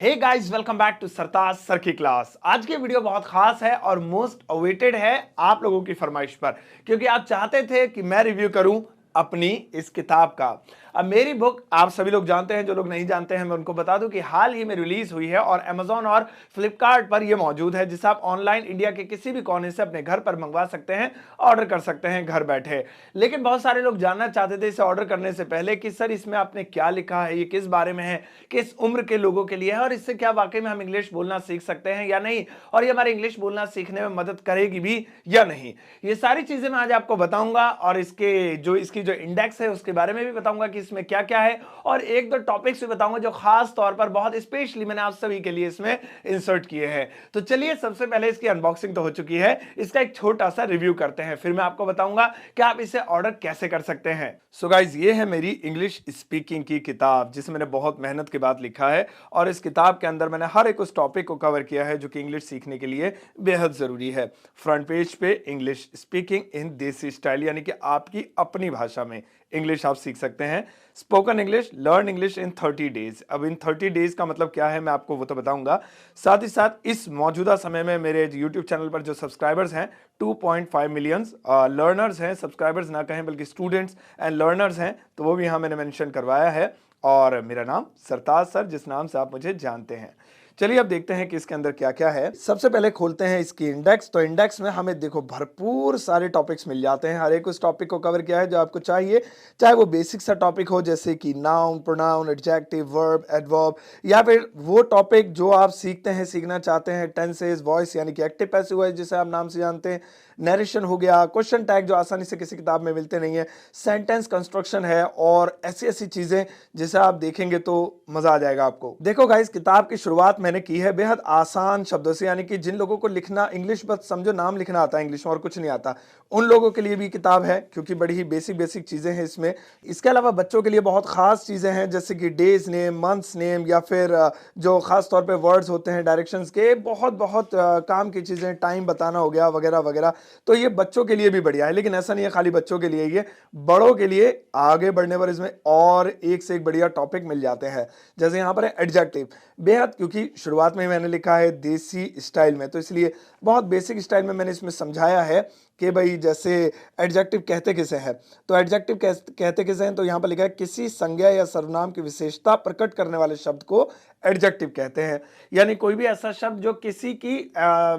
Hey guys, welcome back to Sartaj sir की class. आज की वीडियो बहुत खास है और मोस्ट अवेटेड है आप लोगों की फरमाइश पर, क्योंकि आप चाहते थे कि मैं रिव्यू करूं अपनी इस किताब का। अब मेरी बुक आप सभी लोग जानते हैं, जो लोग नहीं जानते हैं मैं उनको बता दूं कि हाल ही में रिलीज हुई है और Amazon और फ्लिपकार्ट पर यह मौजूद है, जिसे आप ऑनलाइन इंडिया के किसी भी कोने से अपने घर पर मंगवा सकते हैं, ऑर्डर कर सकते हैं घर बैठे। लेकिन बहुत सारे लोग जानना चाहते थे इसे ऑर्डर करने से पहले कि सर इसमें आपने क्या लिखा है, ये किस बारे में है, किस उम्र के लोगों के लिए है और इससे क्या वाकई में हम इंग्लिश बोलना सीख सकते हैं या नहीं, और ये हमारे इंग्लिश बोलना सीखने में मदद करेगी भी या नहीं। ये सारी चीजें मैं आज आपको बताऊंगा और इसकी जो इंडेक्स है उसके बारे में भी बताऊंगा कि इसमें क्या क्या है, और एक दो टॉपिक्स भी बताऊंगा जो खास तौर पर बहुत स्पेशली मैंने आप सभी के लिए इसमें इंसर्ट किए हैं। तो चलिए, सबसे पहले इसकी अनबॉक्सिंग तो हो चुकी है, इसका एक छोटा सा रिव्यू करते हैं, फिर मैं आपको बताऊंगा कि आप इसे ऑर्डर कैसे कर सकते हैं। सो गाइज, ये है मेरी इंग्लिश स्पीकिंग की किताब, जिसे मैंने बहुत मेहनत के बाद लिखा है, और इस किताब के अंदर मैंने हर एक उस टॉपिक को कवर किया है जो कि इंग्लिश सीखने के लिए बेहद जरूरी है। फ्रंट पेज पे इंग्लिश स्पीकिंग इन देसी स्टाइल, यानी कि आपकी अपनी भाषा में इंग्लिश आप सीख सकते हैं। Spoken English, learn English in 30 days. अब इन 30 डेज का मतलब क्या है मैं आपको वो तो बताऊंगा। साथ ही साथ इस मौजूदा समय में मेरे यूट्यूब चैनल पर जो सब्सक्राइबर्स हैं 2.5 मिलियन लर्नर्स हैं, सब्सक्राइबर्स ना कहें बल्कि स्टूडेंट्स एंड लर्नर्स हैं, तो वो भी यहाँ मैंने मेंशन करवाया है। और मेरा नाम सरताज सर, जिस नाम से आप मुझे जानते हैं। चलिए अब देखते हैं कि इसके अंदर क्या क्या है। सबसे पहले खोलते हैं इसकी इंडेक्स। तो इंडेक्स में हमें देखो भरपूर सारे टॉपिक्स मिल जाते हैं, हर एक उस टॉपिक को कवर किया है जो आपको चाहिए, चाहे वो बेसिक सा टॉपिक हो जैसे कि noun, pronoun, adjective, verb, adverb, या फिर वो टॉपिक जो आप सीखते हैं, सीखना चाहते हैं, टेंसेस, वॉइस यानी कि एक्टिव पैसिव वॉइस जिसे आप नाम से जानते हैं, नरेशन हो गया, क्वेश्चन टैग जो आसानी से किसी किताब में मिलते नहीं है, सेंटेंस कंस्ट्रक्शन है, और ऐसी ऐसी चीजें जिसे आप देखेंगे तो मजा आ जाएगा आपको। देखो गाइस, किताब की शुरुआत मैंने की है बेहद आसान शब्दों से, यानी कि जिन लोगों को लिखना इंग्लिश बस समझो नाम लिखना आता है इंग्लिश में और कुछ नहीं आता, उन लोगों के लिए भी किताब है, क्योंकि बड़ी ही बेसिक बेसिक चीजें हैं इसमें। इसके अलावा बच्चों के लिए बहुत खास चीजें हैं, जैसे कि डेज नेम, मंथ्स नेम, या फिर जो खास तौर पे वर्ड्स होते हैं डायरेक्शंस के, बहुत बहुत काम की चीजें, टाइम बताना हो गया वगैरह वगैरह। तो ये बच्चों के लिए भी बढ़िया है, लेकिन ऐसा नहीं है खाली बच्चों के लिए, ये बड़ों के लिए आगे बढ़ने पर इसमें और एक से एक बढ़िया टॉपिक मिल जाते हैं। जैसे यहाँ पर है एडजेक्टिव, बेहद, क्योंकि शुरुआत में मैंने लिखा है देसी स्टाइल में, तो इसलिए बहुत बेसिक स्टाइल में मैंने इसमें समझाया है कि भाई जैसे एडजेक्टिव कहते किसे हैं। तो एडजेक्टिव कहते किसे हैं, तो यहाँ पर लिखा है किसी संज्ञा या सर्वनाम की विशेषता प्रकट करने वाले शब्द को एडजेक्टिव कहते हैं। यानी कोई भी ऐसा शब्द जो किसी की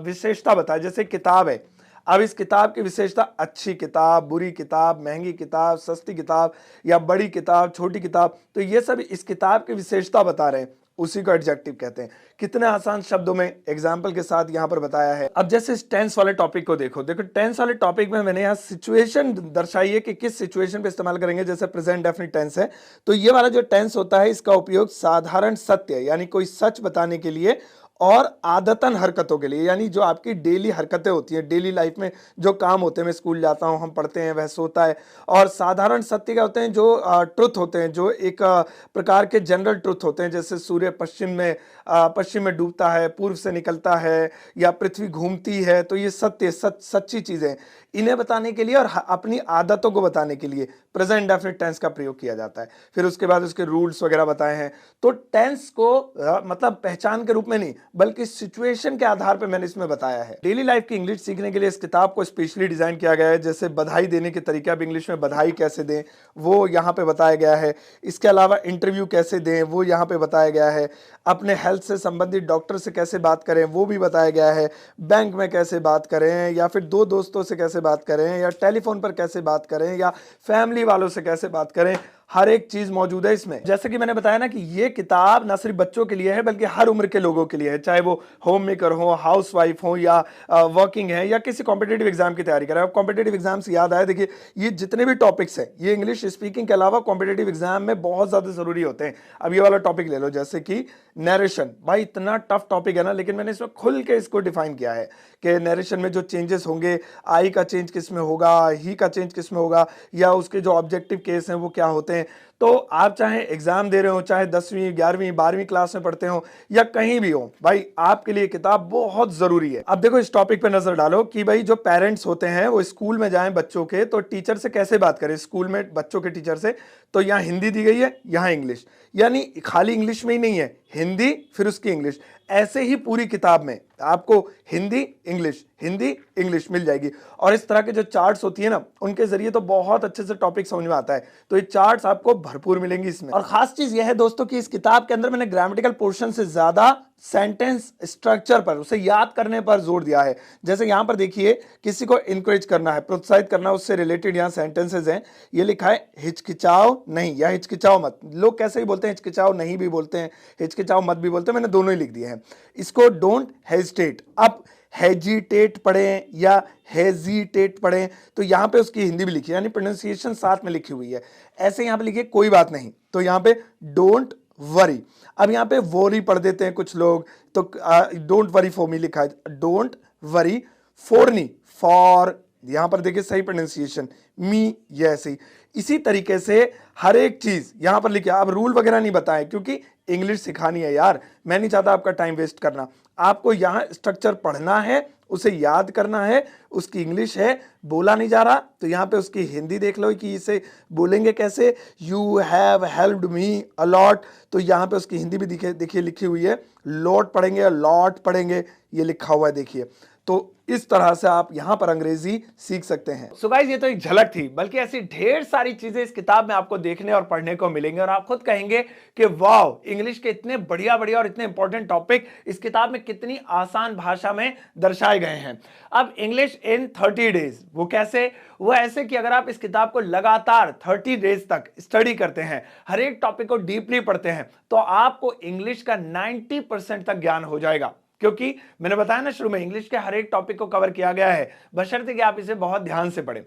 विशेषता बताए, जैसे किताब है, अब इस किताब की विशेषता अच्छी किताब, बुरी किताब, महंगी किताब, सस्ती किताब, या बड़ी किताब, छोटी किताब, तो ये सब इस किताब की विशेषता बता रहे हैं, उसी को एडजेक्टिव कहते हैं। कितने आसान शब्दों में एग्जाम्पल के साथ यहां पर बताया है। अब जैसे इस टेंस वाले टॉपिक को देखो, टेंस वाले टॉपिक में मैंने यहां सिचुएशन दर्शाई है कि किस सिचुएशन पे इस्तेमाल करेंगे। जैसे प्रेजेंट डेफिनिट टेंस है, तो ये वाला जो टेंस होता है इसका उपयोग साधारण सत्य यानी कोई सच बताने के लिए, और आदतन हरकतों के लिए, यानी जो आपकी डेली हरकतें होती हैं, डेली लाइफ में जो काम होते हैं, मैं स्कूल जाता हूं, हम पढ़ते हैं, वह सोता है। और साधारण सत्य क्या होते हैं, जो ट्रुथ होते हैं, जो एक प्रकार के जनरल ट्रुथ होते हैं, जैसे सूर्य पश्चिम में डूबता है, पूर्व से निकलता है, या पृथ्वी घूमती है, तो ये सच्ची चीजें, इन्हें बताने के लिए और अपनी आदतों को बताने के लिए प्रेजेंट डेफिनिट टेंस का प्रयोग किया जाता है। फिर उसके बाद उसके रूल्स वगैरह बताए हैं। तो टेंस को मतलब पहचान के रूप में नहीं, बल्कि सिचुएशन के आधार पर मैंने इसमें बताया है। डेली लाइफ की इंग्लिश सीखने के लिए इस किताब को स्पेशली डिजाइन किया गया है। जैसे बधाई देने के तरीके, अब इंग्लिश में बधाई कैसे दें वो यहाँ पे बताया गया है। इसके अलावा इंटरव्यू कैसे दें वो यहाँ पे बताया गया है। अपने हेल्थ से संबंधित डॉक्टर से कैसे बात करें वो भी बताया गया है। बैंक में कैसे बात करें, या फिर दो दोस्तों से कैसे बात करें, या टेलीफोन पर कैसे बात करें, या फैमिली वालों से कैसे बात करें, हर एक चीज मौजूद है इसमें। जैसे कि मैंने बताया ना कि ये किताब ना सिर्फ बच्चों के लिए है, बल्कि हर उम्र के लोगों के लिए है, चाहे वो होम मेकर हो, हाउस वाइफ हो, या वर्किंग है, या किसी कॉम्पिटेटिव एग्जाम की तैयारी कर रहे हैं। कॉम्पिटेटिव एग्जाम से याद आया, देखिए ये जितने भी टॉपिक्स हैं ये इंग्लिश स्पीकिंग के अलावा कॉम्पिटेटिव एग्जाम में बहुत ज्यादा जरूरी होते हैं। अब ये वाला टॉपिक ले लो, जैसे कि नरेशन, भाई इतना टफ टॉपिक है ना, लेकिन मैंने इसमें खुल के इसको डिफाइन किया है कि नरेशन में जो चेंजेस होंगे, आई का चेंज किस में होगा, ही का चेंज किस में होगा, या उसके जो ऑब्जेक्टिव केस हैं वो क्या होते हैं। तो आप चाहे एग्जाम दे रहे हो, चाहे 10वीं 11वीं 12वीं क्लास में पढ़ते हो या कहीं भी हो, भाई आपके लिए किताब बहुत जरूरी है। अब देखो इस टॉपिक पे नजर डालो कि भाई जो पेरेंट्स होते हैं वो स्कूल में जाएं बच्चों के, तो टीचर से कैसे बात करें स्कूल में बच्चों के टीचर से। तो यहाँ हिंदी दी गई है, यहाँ इंग्लिश, यानी खाली इंग्लिश में ही नहीं है, हिंदी फिर उसकी इंग्लिश, ऐसे ही पूरी किताब में आपको हिंदी इंग्लिश मिल जाएगी। और इस तरह के जो चार्ट्स होती है ना, उनके जरिए तो बहुत अच्छे से टॉपिक समझ में आता है। तो ये चार्ट्स आपको भरपूर मिलेंगी इसमें। और खास चीज यह है दोस्तों कि इस किताब के अंदर मैंने ग्रामेटिकल पोर्शन से ज्यादा सेंटेंस स्ट्रक्चर पर, उसे याद करने पर जोर दिया है। जैसे यहां पर देखिए, किसी को इंकरेज करना है, प्रोत्साहित करना, उससे रिलेटेड यहां सेंटेंसेस हैं। ये लिखा है हिचकिचाओ नहीं या हिचकिचाओ मत। लोग कैसे भी बोलते हैं, हिचकिचाओ नहीं भी बोलते हैं, हिचकिचाओ मत भी बोलते हैं, मैंने दोनों ही लिख दिए हैं। इसको डोंट हेजिटेट, अब हेजिटेट पढ़ें या हेजिटेट पढ़ें, तो यहां पे उसकी हिंदी भी लिखी है, यानी प्रोनाउंसिएशन साथ में लिखी हुई है। ऐसे यहां पे लिखिए कोई बात नहीं, तो यहां पे डोंट वरी। अब यहां पे वरी पढ़ देते हैं कुछ लोग, तो डोंट वरी फॉर मी लिखा है, डोंट वरी फॉर नहीं, फॉर यहां पर देखिए सही प्रोनाउंसिएशन, मी ये ऐसे ही। इसी तरीके से हर एक चीज यहां पर लिखा। अब रूल वगैरह नहीं बताए क्योंकि इंग्लिश सिखानी है यार, मैं नहीं चाहता आपका टाइम वेस्ट करना। आपको यहां स्ट्रक्चर पढ़ना है, उसे याद करना है, उसकी इंग्लिश है, बोला नहीं जा रहा तो यहां पे उसकी हिंदी देख लो कि इसे बोलेंगे कैसे। You have helped me a lot, तो यहां पे उसकी हिंदी भी देखिए लिखी हुई है, लॉट पढ़ेंगे लॉट पढ़ेंगे, ये लिखा हुआ है देखिए। तो इस तरह से आप यहां पर अंग्रेजी सीख सकते हैं। सो गाइस, ये तो एक झलक थी, बल्कि ऐसी ढेर सारी चीजें इस किताब में आपको देखने और पढ़ने को मिलेंगे और आप खुद कहेंगे कि वाह, इंग्लिश के इतने बढ़िया बढ़िया और इतने इंपॉर्टेंट टॉपिक इस किताब में कितनी आसान भाषा में दर्शाए गए हैं। अब इंग्लिश इन 30 डेज, वो कैसे? वो ऐसे कि अगर आप इस किताब को लगातार 30 डेज तक स्टडी करते हैं, हर एक टॉपिक को डीपली पढ़ते हैं, तो आपको इंग्लिश का 90% तक ज्ञान हो जाएगा। क्योंकि मैंने बताया ना शुरू में, इंग्लिश के हर एक टॉपिक को कवर किया गया है, बशर्ते कि आप इसे बहुत ध्यान से पढ़ें।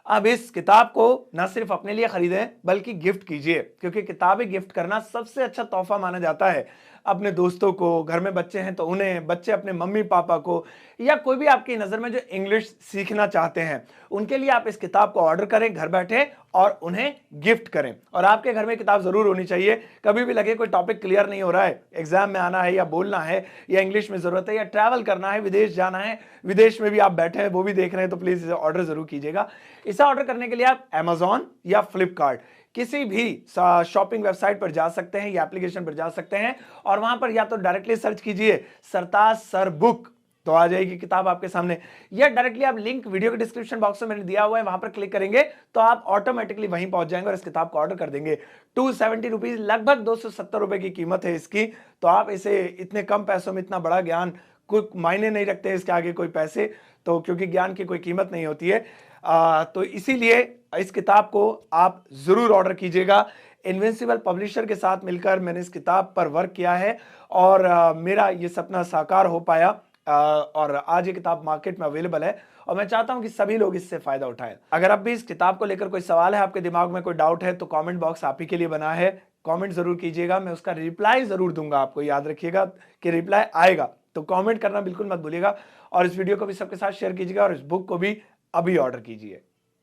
अब इस किताब को ना सिर्फ अपने लिए खरीदें बल्कि गिफ्ट कीजिए, क्योंकि किताबें गिफ्ट करना सबसे अच्छा तोहफा माना जाता है। अपने दोस्तों को, घर में बच्चे हैं तो उन्हें, बच्चे अपने मम्मी पापा को, या कोई भी आपकी नज़र में जो इंग्लिश सीखना चाहते हैं, उनके लिए आप इस किताब को ऑर्डर करें घर बैठे और उन्हें गिफ्ट करें। और आपके घर में किताब जरूर होनी चाहिए। कभी भी लगे कोई टॉपिक क्लियर नहीं हो रहा है, एग्जाम में आना है या बोलना है, या इंग्लिश में जरूरत है, या ट्रैवल करना है, विदेश जाना है, विदेश में भी आप बैठे हैं वो भी देख रहे हैं, तो प्लीज इसे ऑर्डर जरूर कीजिएगा। इसे ऑर्डर करने के लिए आप Amazon या फ्लिपकार्ट किसी भी शॉपिंग वेबसाइट पर जा सकते हैं या एप्लीकेशन पर जा सकते हैं, और वहां पर या तो डायरेक्टली सर्च कीजिए सरताज सर बुक, तो आ जाएगी किताब आपके सामने, या डायरेक्टली आप लिंक वीडियो के डिस्क्रिप्शन बॉक्स में मैंने दिया हुआ है, वहां पर क्लिक करेंगे तो आप ऑटोमेटिकली वहीं पहुंच जाएंगे और इस किताब को ऑर्डर कर देंगे। 270 रुपीज, लगभग 270 रुपए की कीमत है इसकी। तो आप इसे इतने कम पैसों में इतना बड़ा ज्ञान, कोई मायने नहीं रखते इसके आगे कोई पैसे, तो क्योंकि ज्ञान की कोई कीमत नहीं होती है। तो इसीलिए इस किताब को आप जरूर ऑर्डर कीजिएगा। इनविंसिबल पब्लिशर के साथ मिलकर मैंने इस किताब पर वर्क किया है और मेरा ये सपना साकार हो पाया, और आज ये किताब मार्केट में अवेलेबल है और मैं चाहता हूं कि सभी लोग इससे फायदा उठाएं। अगर अब भी इस किताब को लेकर कोई सवाल है, आपके दिमाग में कोई डाउट है, तो कमेंट बॉक्स आप ही के लिए बना है, कमेंट जरूर कीजिएगा, मैं उसका रिप्लाई जरूर दूंगा। आपको याद रखिएगा कि रिप्लाई आएगा, तो कमेंट करना बिल्कुल मत भूलिएगा, और इस वीडियो को भी सबके साथ शेयर कीजिएगा और इस बुक को भी अभी ऑर्डर कीजिए।